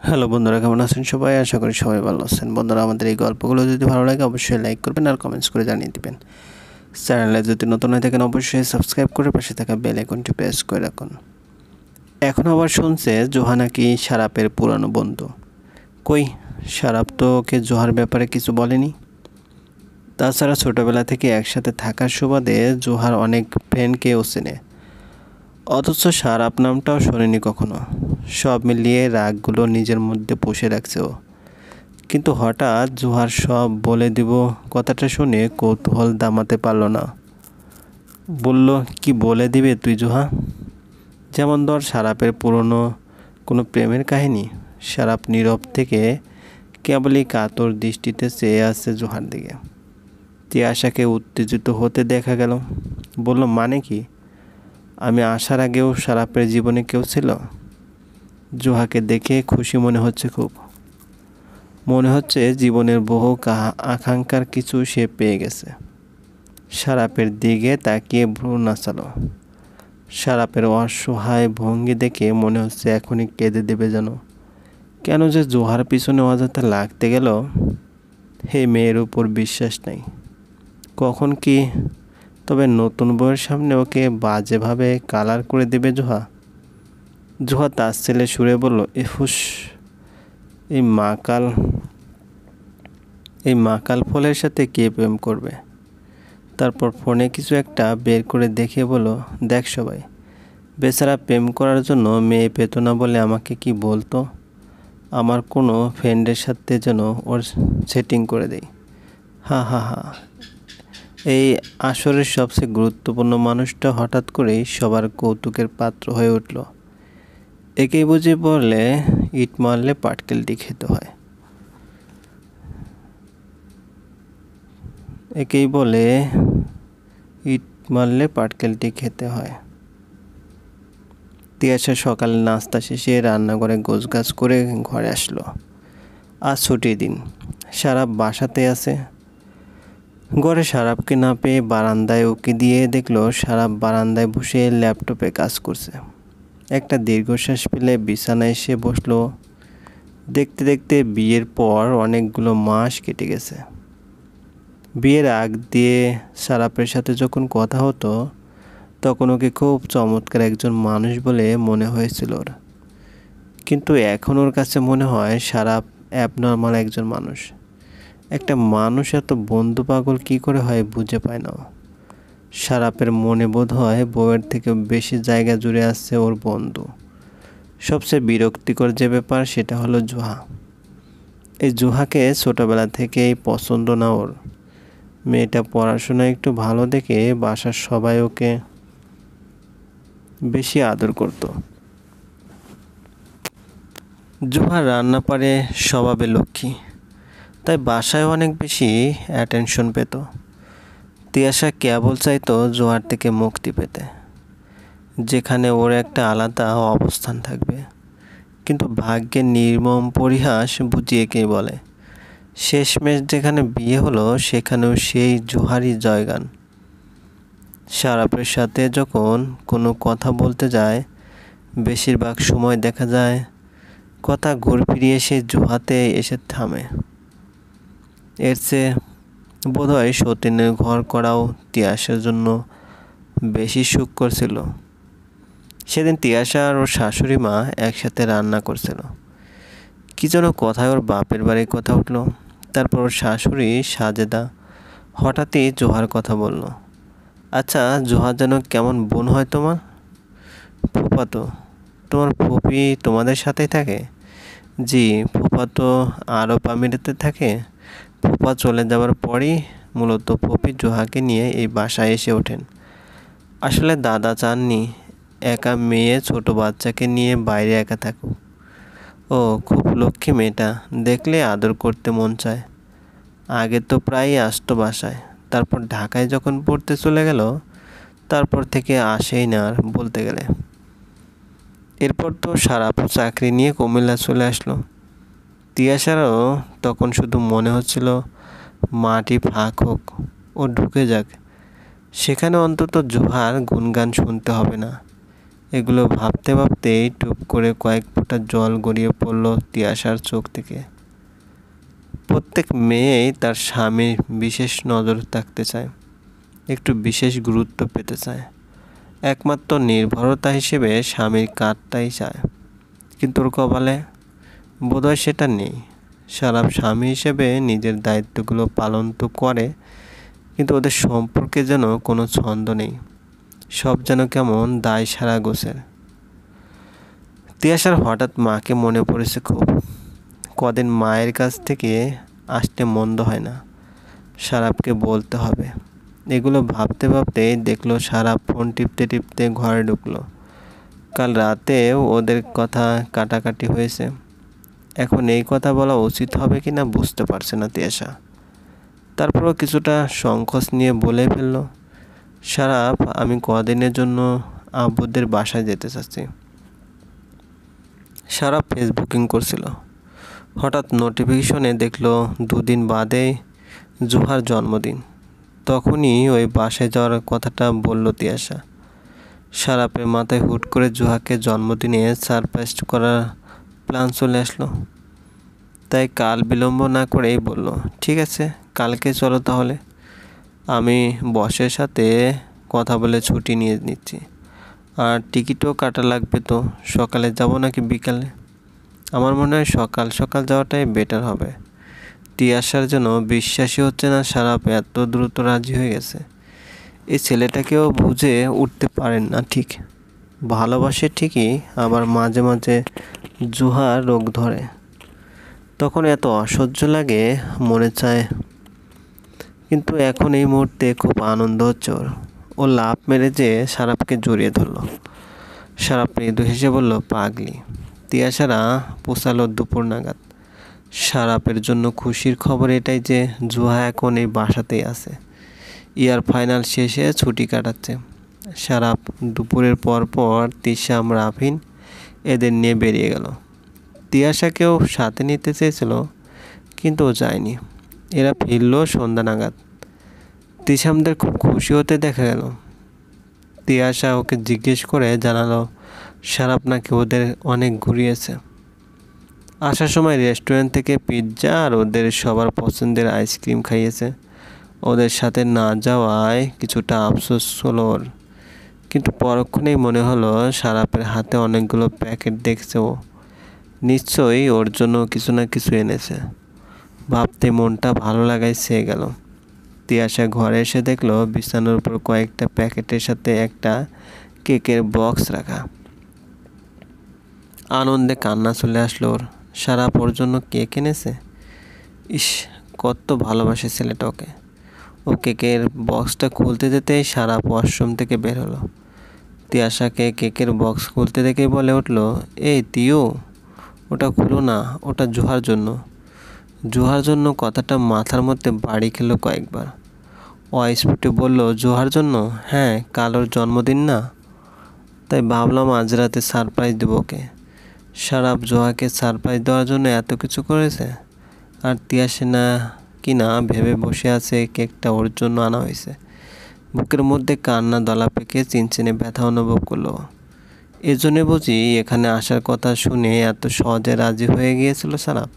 Hello বন্ধুরা, কেমন আছেন সবাই? আশা করি সবাই ভালো আছেন। বন্ধুরা, আমাদের এই গল্পগুলো যদি ভালো লাগে অবশ্যই লাইক করবেন আর কমেন্টস করে জানিয়ে দিবেন। চ্যানেলে যদি নতুন হয়ে থাকেন অবশ্যই সাবস্ক্রাইব করে পাশে থাকা বেল আইকনটি প্রেস করে রাখুন। এখন আবার শুনছে জোহা নাকি শারাপের পুরানো বন্ধু। কই, শারাপ তো ওকে জোহার ব্যাপারে কিছু বলেনি। তাছাড়া ছোটোবেলা থেকে একসাথে থাকার সুবাদে জোহার অনেক ফ্রেন্ডকেও চেনে, অথচ শারাপ নামটাও শোনেনি কখনো। সব মিলিয়ে রাগগুলো নিজের মধ্যে পুষে রাখছে ও। কিন্তু হঠাৎ জোহার সব বলে দিব কথাটা শুনে কৌতূহল দামাতে পারল না। বলল, কি বলে দিবে তুই জোহা? যেমন ধর শারাপের পুরনো কোনো প্রেমের কাহিনী। শারাপ নীরব থেকে কেবলই কাতর দৃষ্টিতে চেয়ে আছে জোহার দিকে। তিয়াশাকে উত্তেজিত হতে দেখা গেল। বলল, মানে কি? আমি আসার আগেও শারাপের জীবনে কেউ ছিল? জোহাকে দেখে খুশি মনে হচ্ছে খুব। মনে হচ্ছে জীবনের বহু আকাঙ্ক্ষার কিছু সে পেয়ে গেছে। শারাপের দিকে তাকিয়ে ভ্রু নাচালো। শারাপের অসহায় ভঙ্গি দেখে মনে হচ্ছে এখনই কেঁদে দেবে যেন। কেন যে জোহার পিছনে অযথা লাগতে গেল? হে, মেয়ের উপর বিশ্বাস নেই। কখন কি তবে নতুন বউয়ের সামনে ওকে বাজেভাবে কালার করে দেবে জোহা? জোহা তার ছেলে সুরে বলল, ইহুস, এই মাকাল ফলের সাথে কে প্রেম করবে? তারপর ফোনে কিছু একটা বের করে দেখিয়ে বলো, দেখ সবাই, বেচারা প্রেম করার জন্য মেয়ে পেত না বলে আমাকে কি বলতো, আমার কোনো ফ্রেন্ডের সাথে যেন ওর সেটিং করে দেই। হা হা হা। এই আসরের সবচেয়ে গুরুত্বপূর্ণ মানুষটা হঠাৎ করেই সবার কৌতুকের পাত্র হয়ে উঠল। একেই বুঝে বললে, ইট মারলে পাটকেলটি খেতে হয়। একেই বলে ইট মারলে পাটকেলটি খেতে হয়। তিয়াশা সকালে নাস্তা শেষে রান্নাঘরে গোছগাছ করে ঘরে আসলো। আজ ছুটির দিন, শারাপ বাসাতে আছে। ঘরে শারাপকে না পেয়ে বারান্দায় উকি দিয়ে দেখলো শারাপ বারান্দায় বসে ল্যাপটপে কাজ করছে। একটা দীর্ঘশ্বাস ফেলে বিছানায় এসে বসলো। দেখতে দেখতে বিয়ের পর অনেকগুলো মাস কেটে গেছে। বিয়ের আগ দিয়ে শারাপের সাথে যখন কথা হতো তখন ওকে খুব চমৎকার একজন মানুষ বলে মনে হয়েছিল ওর। কিন্তু এখন ওর কাছে মনে হয় শারাপ অ্যাবনর্মাল একজন মানুষ। একটা মানুষ এত বন্ধু পাগল কী করে হয় বুঝে পায় না। শারাপের মনে বোধ হয় বউয়ের থেকে বেশি জায়গা জুড়ে আসছে ওর বন্ধু। সবচেয়ে বিরক্তিকর যে ব্যাপার সেটা হলো জোহা। এই জোহাকে ছোটোবেলা থেকেই পছন্দ না ওর। মেয়েটা পড়াশোনায় একটু ভালো দেখে বাসার সবাই ওকে বেশি আদর করত। জোহা রান্না পারে, স্বভাবে লক্ষ্মী, তাই বাসায় অনেক বেশি অ্যাটেনশন পেত। তিয়াশা কেবল চাইতো জোহার থেকে মুক্তি পেতে, যেখানে ওর একটা আলাদা অবস্থান থাকবে। কিন্তু ভাগ্যের নির্মম পরিহাস বুঝিয়ে কে বলে, শেষমেশ যেখানে বিয়ে হলো সেখানেও সেই জোহারই জয়গান। শারাপের সাথে যখন কোনো কথা বলতে যায় বেশিরভাগ সময় দেখা যায় কথা ঘুরে ফিরিয়ে সে জোহাতে এসে থামে। এর চেয়ে বোধহয় সতীনের ঘর করাও তিয়াশার জন্য বেশি সুখ করছিল। সেদিন তিয়াশা আর ওর শাশুড়ি মা একসাথে রান্না করছিল। কি যেন কথায় ওর বাপের বাড়ির কথা উঠলো। তারপর ওর শাশুড়ি সাজেদা হঠাৎই জোহার কথা বলল। আচ্ছা, জোহা যেন কেমন বোন হয় তোমার? ফুফাতো। তোমার ফুপি তোমাদের সাথেই থাকে? জি, ফুফা তো আরব আমিরাতে থাকে। ফুফা চলে যাওয়ার পরই মূলত ফুপি জোহাকে নিয়ে এই বাসায় এসে ওঠেন। আসলে দাদা চাননি একা মেয়ে ছোট বাচ্চাকে নিয়ে বাইরে একা থাকুক। ও খুব লক্ষ্মী মেয়েটা, দেখলে আদর করতে মন চায়। আগে তো প্রায়ই আসতো বাসায়, তারপর ঢাকায় যখন পড়তে চলে গেল তারপর থেকে আসেই না আর বলতে গেলে। এরপর তো শারাপ চাকরি নিয়ে কুমিল্লা চলে আসলো। তিয়াশারও তখন শুধু মনে হচ্ছিল মাটি ফাঁক হোক, ও ঢুকে যাক, সেখানে অন্তত জোহার গুনগান শুনতে হবে না। এগুলো ভাবতে ভাবতেই টুপ করে কয়েক ফোঁটা জল গড়িয়ে পড়ল তিয়াশার চোখ থেকে। প্রত্যেক মেয়েই তার স্বামীর বিশেষ নজর থাকতে চায়, একটু বিশেষ গুরুত্ব পেতে চায়, একমাত্র নির্ভরতা হিসেবে স্বামীর কাঠটাই চায়। কিন্তু ওর কপালে বোধহয় সেটা নেই। সারাপ স্বামী হিসেবে নিজের দায়িত্বগুলো পালন তো করে, কিন্তু ওদের সম্পর্কে যেন কোনো ছন্দ নেই, সব যেন কেমন দায় সারা গোছের। তিয়াশার হঠাৎ মাকে মনে পড়েছে খুব। কদিন মায়ের কাছ থেকে আসতে মন্দ হয় না, সারাপকে বলতে হবে। এগুলো ভাবতে ভাবতেই দেখলো সারাপ ফোন টিপতে টিপতে ঘরে ঢুকলো। কাল রাতেও ওদের কথা কাটাকাটি হয়েছে। এখন এই কথা বলা উচিত হবে কি না বুঝতে পারছে না তিয়াশা। তারপরও কিছুটা সংকোচ নিয়ে বলে ফেলল, সারাপ, আমি কদিনের জন্য আব্বুদের বাসায় যেতে চাচ্ছি। সারাপ ফেসবুকিং করছিল। হঠাৎ নোটিফিকেশনে দেখলো 2 দিন বাদেই জুহার জন্মদিন। তখনই ওই বাসায় যাওয়ার কথাটা বলল তিয়াশা। সারাপের মাথায় হুট করে জুহাকে জন্মদিনে সারপ্রাইজ করার প্ল্যান চলে আসলো। তাই কাল বিলম্ব না করেই বলল, ঠিক আছে, কালকে চলো তাহলে। আমি বসের সাথে কথা বলে ছুটি নিয়ে নিচ্ছি। আর টিকিটও কাটা লাগবে তো। সকালে যাব নাকি বিকালে? আমার মনে হয় সকাল সকাল যাওয়াটাই বেটার হবে। তিয়াশার যেন বিশ্বাসই হচ্ছে না সারাপ এত দ্রুত রাজি হয়ে গেছে। এই ছেলেটাকেও বুঝে উঠতে পারেন না ঠিক। ভালোবাসে ঠিকই, আবার মাঝে মাঝে জুহা রোগ ধরে। তখন এত অসহ্য লাগে, মনে চায়। কিন্তু এখন এই মুহূর্তে খুব আনন্দ হচ্ছে ওর। ও লাফ মেরে যে সারাপকে জড়িয়ে ধরলো। সারাপ মৃদু হেসে বলল, পাগলি। তিয়াশারা পোষালো দুপুর নাগাদ। সারাপের জন্য খুশির খবর এটাই যে জুহা এখন এই বাসাতেই আছে। ইয়ার ফাইনাল শেষে ছুটি কাটাচ্ছে। সারাপ দুপুরের পর পর তিশাম, রাফিন এদের নিয়ে বেরিয়ে গেল। তিয়াশাকেও সাথে নিতে চেয়েছিল, কিন্তু ও যায়নি। এরা ফিরল সন্ধ্যা নাগাদ। তিশামদের খুব খুশি হতে দেখা গেল। তিয়াশা ওকে জিজ্ঞেস করে জানালো সারাপ নাকি ওদের অনেক ঘুরিয়েছে। আসার সময় রেস্টুরেন্ট থেকে পিৎজা আর ওদের সবার পছন্দের আইসক্রিম খাইয়েছে। ওদের সাথে না যাওয়ায় কিছুটা আফসোস হলো ওর। কিন্তু পরক্ষণেই মনে হলো সারাপের হাতে অনেকগুলো প্যাকেট দেখছে ও। নিশ্চয়ই ওর জন্য কিছু না কিছু এনেছে। ভাবতে মনটা ভালো লাগায় ছেয়ে গেল। তিয়াশা ঘরে এসে দেখলো বিছানার উপর কয়েকটা প্যাকেটের সাথে একটা কেকের বক্স রাখা। আনন্দে কান্না চলে আসলো ওর। সারাপ ওর জন্য কেক এনেছে। ইস, কত ভালোবাসে ছেলেটা ওকে। ও কেকের বক্সটা খুলতে যেতেই সারাপ ওয়াশরুম থেকে বের হলো। তিয়াশাকে কেকের বক্স খুলতে দেখেই বলে উঠলো, এই তিও, ওটা খুলো না, ওটা জুহার জন্য। জুহার জন্য কথাটা মাথার মধ্যে বাড়ি খেলো কয়েকবার। অস্ফুটে বলল, জুহার জন্য? হ্যাঁ, কাল ওর জন্মদিন না, তাই ভাবলাম আজ রাতে সারপ্রাইজ দেবো ওকে। সারাপ জুহাকে সারপ্রাইজ দেওয়ার জন্য এত কিছু করেছে, আর তিয়াশা না কি না ভেবে বসে আছে কেকটা ওর জন্য আনা হয়েছে। বুকের মধ্যে কান্না দলা পেকে চিনচিনে ব্যথা অনুভব করলো। এজন্যে বুঝি এখানে আসার কথা শুনে এত সহজে রাজি হয়ে গিয়েছিল সারাপ।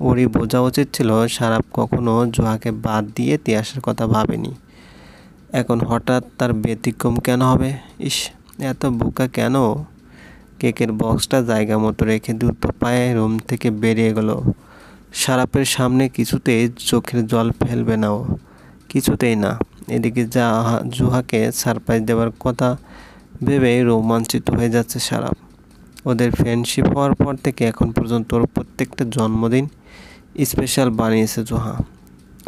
ওরই বোঝা উচিত ছিল সারাপ কখনো জুহাকে বাদ দিয়ে তিয়াশার কথা ভাবেনি। এখন হঠাৎ তার ব্যতিক্রম কেন হবে? ইস, এত বোকা কেন? কেকের বক্সটা জায়গা মতো রেখে দ্রুত পায়ে রুম থেকে বেরিয়ে গেল। সারাপের সামনে কিছুতেই চোখের জল ফেলবে না ও, কিছুতেই না। এদিকে জুহাকে সারপ্রাইজ দেওয়ার কথা ভেবে রোমাঞ্চিত হয়ে যাচ্ছে সারাপ। ওদের ফ্রেন্ডশিপ হওয়ার পর থেকে এখন পর্যন্ত ওর প্রত্যেকটা জন্মদিন স্পেশাল বানিয়েছে জুহা।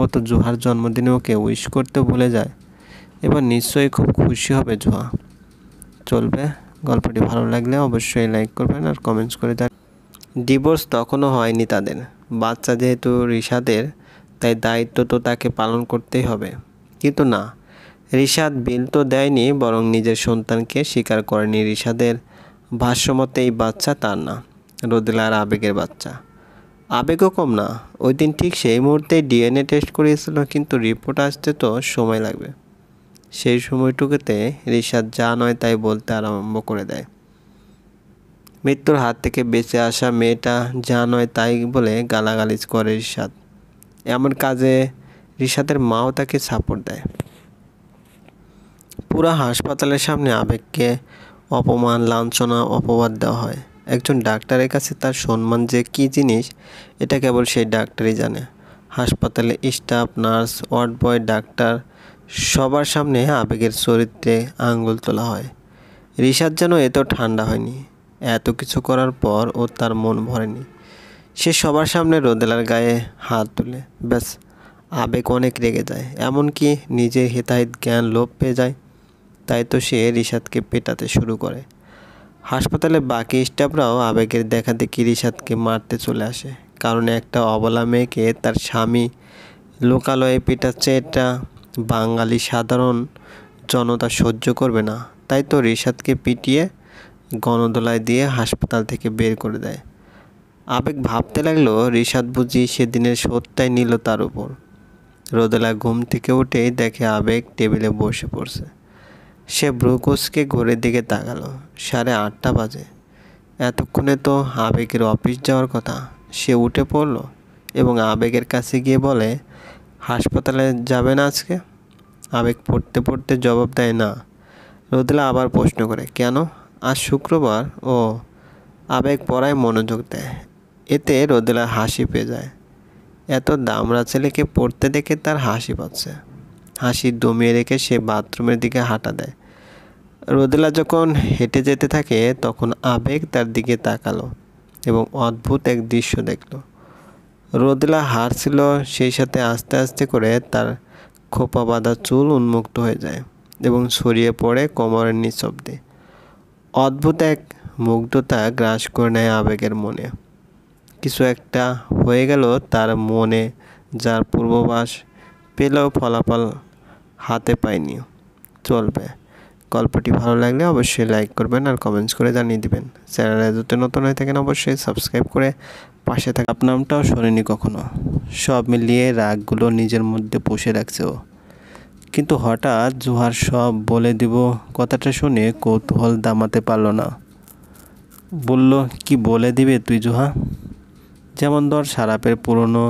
ও তো জুহার জন্মদিনে ওকে উইশ করতে ভুলে যায়। এবার নিশ্চয়ই খুব খুশি হবে জুহা। চলবে। গল্পটি ভালো লাগলে অবশ্যই লাইক করবেন আর কমেন্টস করে জানাবেন। ডিভোর্স তখনও হয়নি তাদের। বাচ্চা যেহেতু রিশাদের, তাই দায়িত্ব তো তাকে পালন করতেই হবে। কিন্তু না, রিশাদ বিল তো দেয়নি, বরং নিজের সন্তানকে স্বীকার করেনি। রিশাদের ভাষ্যমতে এই বাচ্চা তার না, রোদেলার আবেগের বাচ্চা। আবেগও কম না। ওই দিন ঠিক সেই মুহূর্তেই ডিএনএ টেস্ট করিয়েছিল, কিন্তু রিপোর্ট আসতে তো সময় লাগবে। সেই সময়টুকুতে রিশাদ যা নয় তাই বলতে আরম্ভ করে দেয়। মৃত্যুর হাত থেকে বেঁচে আসা মেয়েটা যা নয় তাই বলে গালাগালিজ করে রিশাদ। এমন কাজে রিশাদের মাও তাকে সাপোর্ট দেয়। পুরা হাসপাতালের সামনে আবেগকে অপমান, লাঞ্ছনা, অপবাদ দেওয়া হয়। একজন ডাক্তারের কাছে তার সম্মান যে কী জিনিস এটা কেবল সেই ডাক্তারই জানে। হাসপাতালে staff, nurse, ward boy, doctor সবার সামনে আবেগের চরিত্রে আঙ্গুল তোলা হয়। রিশাদ যেন এত ঠান্ডা হয়নি। এত কিছু করার পর ও তার মন ভরেনি। সে সবার সামনে রোদেলার গায়ে হাত তুলে। ব্যাস, আবেগ অনেক রেগে যায়, এমনকি নিজের হিতাহিত জ্ঞান লোপ পেয়ে যায়। তাই তো সে রিশাদকে পেটাতে শুরু করে। হাসপাতালে বাকি স্টাফরাও আবেগের দেখাদেখি রিশাদকে মারতে চলে আসে, কারণ একটা অবলা মেয়েকে তার স্বামী লোকালয়ে পেটাচ্ছে, এটা বাঙালি সাধারণ জনতা সহ্য করবে না। তাই তো রিশাদকে পিটিয়ে গণদোলায় দিয়ে হাসপাতাল থেকে বের করে দেয়। আবেগ ভাবতে লাগলো, রিশাদ বুঝি সেদিনের শোধটাই নিল তার উপর। রোদেলা ঘুম থেকে উঠেই দেখে আবেগ টেবিলে বসে পড়ছে। সে ভ্রুকুচকে ঘড়ির দিকে তাকালো। 8:30 বাজে। এতক্ষণে তো আবেগের অফিস যাওয়ার কথা। সে উঠে পড়ল এবং আবেগের কাছে গিয়ে বলে, হাসপাতালে যাবে না আজকে? আবেগ পড়তে পড়তে জবাব দেয়, না। রোদেলা আবার প্রশ্ন করে, কেন? আজ শুক্রবার। ও। আবেগ পড়ায় মনোযোগ দেয়। এতে রোদেলার হাসি পেয়ে যায়। এত দামড়া ছেলেকে পড়তে দেখে তার হাসি পাচ্ছে। হাসি দমিয়ে রেখে সে বাথরুমের দিকে হাঁটা দেয়। রোদেলা যখন হেঁটে যেতে থাকে তখন আবেগ তার দিকে তাকালো এবং অদ্ভুত এক দৃশ্য দেখল। রোদেলা হাঁটছিল, সেই সাথে আস্তে আস্তে করে তার খোপা বাঁধা চুল উন্মুক্ত হয়ে যায় এবং ছড়িয়ে পড়ে কোমরের নিচ অব্দি। অদ্ভুত এক মুগ্ধতা গ্রাস করে নেয় আবেগের মনে। কিছু একটা হয়ে গেল তার মনে, যার পূর্বাভাস পেলেও ফলাফল হাতে পায়নি। চলবে। গল্পটি ভালো লাগলে অবশ্যই লাইক করবেন আর কমেন্টস করে জানিয়ে দিবেন। চ্যানেলে যদি নতুন হয়ে থাকেন অবশ্যই সাবস্ক্রাইব করে পাশে থাকা। আপনার নামটাও শোনেনি কখনো। সব মিলিয়ে রাগগুলো নিজের মধ্যে পুষে রাখছে ও। কিন্তু হঠাৎ জোহার সব বলে দিব কথাটা শুনে কৌতূহল দামাতে পারল না। বলল, কি বলে দিবে তুই জোহা? যেমন ধর সারাপের পুরনো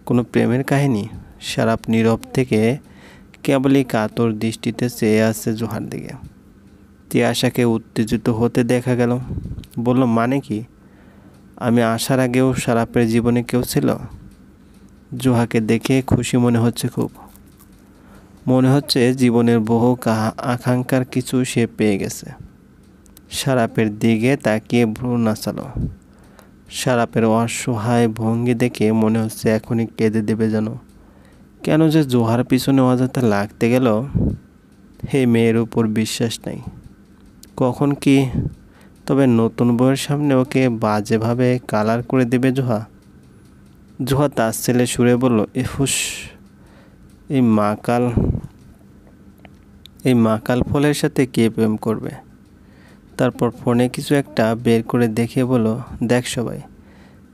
কোনো প্রেমের কাহিনী। সারাপ নীরব থেকে কেবলই কাতর দৃষ্টিতে চেয়ে আসছে জোহার দিকে। তিয়াশাকে উত্তেজিত হতে দেখা গেল। বলল, মানে কি? আমি আসার আগেও সারাপের জীবনে কেউ ছিল? জোহাকে দেখে খুশি মনে হচ্ছে খুব। মনে হচ্ছে জীবনের বহু আকাঙ্ক্ষার কিছু সে পেয়ে গেছে। সারাপের দিকে তাকিয়ে ভ্রু নাচালো। সারাপের অসহায় ভঙ্গি দেখে মনে হচ্ছে এখনই কেঁদে দেবে যেন। কেন যে জোহার পিছনে অযথা লাগতে গেল? হে মেয়ের উপর বিশ্বাস নাই। কখন কি তবে নতুন বউয়ের সামনে ওকে বাজেভাবে কালার করে দেবে জোহা? জোহা তার ছেলে সুরে বলল, এফুস, এই মাকাল ফলের সাথে কে প্রেম করবে? তারপর ফোনে কিছু একটা বের করে দেখে বলো, দেখ সবাই,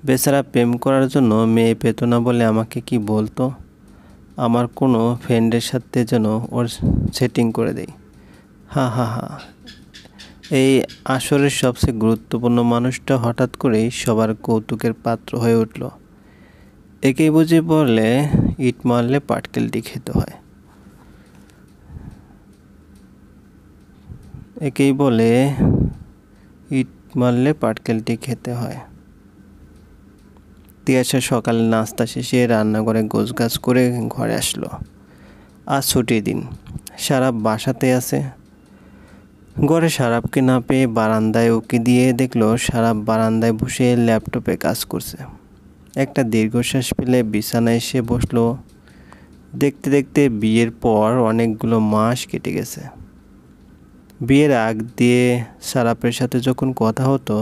বেচারা প্রেম করার জন্য মেয়ে পেত না বলে আমাকে কি বলতো, আমার কোনো ফ্রেন্ডের সাথে যেন ওর সেটিং করে দেই। হা হা হা। এই আসরের সবচেয়ে গুরুত্বপূর্ণ মানুষটা হঠাৎ করেই সবার কৌতুকের পাত্র হয়ে উঠল। একেই বুঝে বললে ইট মারলে পাটকেলটি খেতে হয়। একেই বলে ইট মারলে পাটকেলটি খেতে হয়। তিয়াশা সকালে নাস্তা শেষে রান্নাঘরে গোছগাছ করে ঘরে আসলো। আজ ছুটির দিন। সারাপ বাসাতে আছে। ঘরে সারাপকে না পেয়ে বারান্দায় উকি দিয়ে দেখলো সারাপ বারান্দায় বসে ল্যাপটপে কাজ করছে। একটা দীর্ঘশ্বাস ফেলে বিছানায় এসে বসলো। দেখতে দেখতে বিয়ের পর অনেকগুলো মাস কেটে গেছে। বিয়ের আগ দিয়ে সারাপের সাথে যখন কথা হতো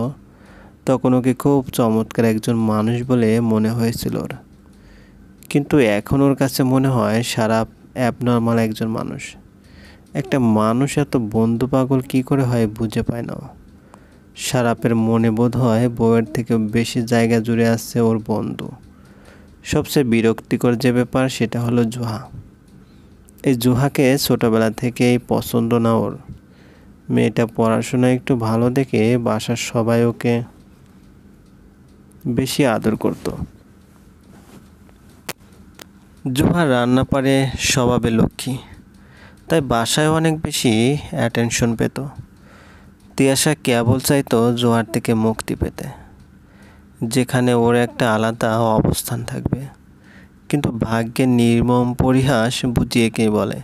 তখন ওকে খুব চমৎকার একজন মানুষ বলে মনে হয়েছিল ওর। কিন্তু এখন ওর কাছে মনে হয় সারাপ অ্যাবনর্মাল একজন মানুষ। একটা মানুষ এত বন্ধু পাগল কী করে হয় বুঝে পায় না। সারাপের মনে বোধ হয় বউয়ের থেকে বেশি জায়গা জুড়ে আসছে ওর বন্ধু। সবচেয়ে বিরক্তিকর যে ব্যাপার সেটা হলো জোহা। এই জুহাকে ছোটবেলা থেকেই পছন্দ না ওর। মেয়েটা পড়াশোনা একটু ভালো দেখে বাসার সবাই ওকে বেশি আদর করত। জুহা রান্না পারে, স্বভাবে লক্ষ্মী, তাই বাসায় অনেক বেশি অ্যাটেনশন পেত। তিয়াশা কেবল চাইতো জোয়ার থেকে মুক্তি পেতে, যেখানে ওর একটা আলাদা অবস্থান থাকবে। কিন্তু ভাগ্যের নির্মম পরিহাস বুঝিয়ে কে বলে,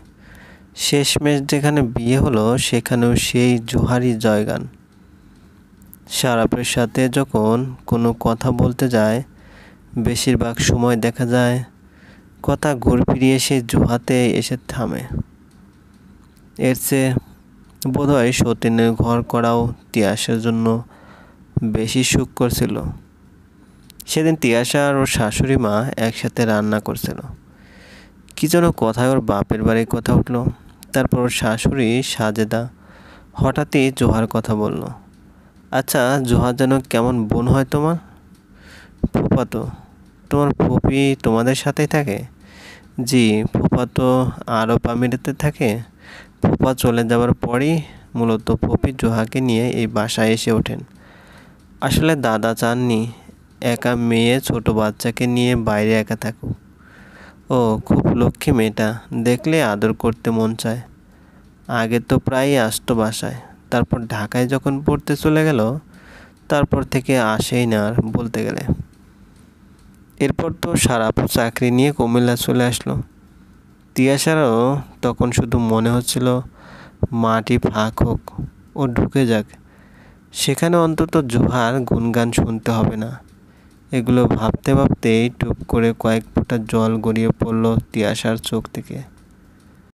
শেষমেশ যেখানে বিয়ে হলো সেখানেও সেই জোহারই জয়গান। শারাপের সাথে যখন কোনো কথা বলতে যায়, বেশিরভাগ সময় দেখা যায় কথা ঘুরে ফিরিয়ে সেই জোহাতে এসে থামে। এর চেয়ে বোধহয় সতীনের ঘর করাও তিয়াশার জন্য বেশি সুখ করছিল। সেদিন তিয়াশা আর ওর শাশুড়ি মা একসাথে রান্না করছিল। কি যেন কথায় ওর বাপের বাড়ির কথা উঠল। তারপর ওর শাশুড়ি সাজেদা হঠাৎই জোহার কথা বলল। আচ্ছা, জোহা যেন কেমন বোন হয় তোমার? ফুফাতো। তোমার ফুপি তোমাদের সাথেই থাকে? জি, ফুফা তো আরব আমিরাতে থাকে। ফুফা চলে যাওয়ার পরই মূলত ফুপি জোহাকে নিয়ে এই বাসায় এসে ওঠেন। আসলে দাদা চাননি একা মেয়ে ছোট বাচ্চাকে নিয়ে বাইরে একা থাকুক। ও খুব লক্ষ্মী মেয়েটা, দেখলে আদর করতে মন চায়। আগে তো প্রায়ই আসতো বাসায়, তারপর ঢাকায় যখন পড়তে চলে গেল তারপর থেকে আসেই না আর বলতে গেলে। এরপর তো সারাপু চাকরি নিয়ে কুমিল্লা চলে আসলো। তিয়াশারও তখন শুধু মনে হচ্ছিল মাটি ফাঁক হোক, ও ঢুকে যাক, সেখানে অন্তত জোহার গুনগান শুনতে হবে না। এগুলো ভাবতে ভাবতেই টুপ করে কয়েক ফোঁটা জল গড়িয়ে পড়ল তিয়াশার চোখ থেকে।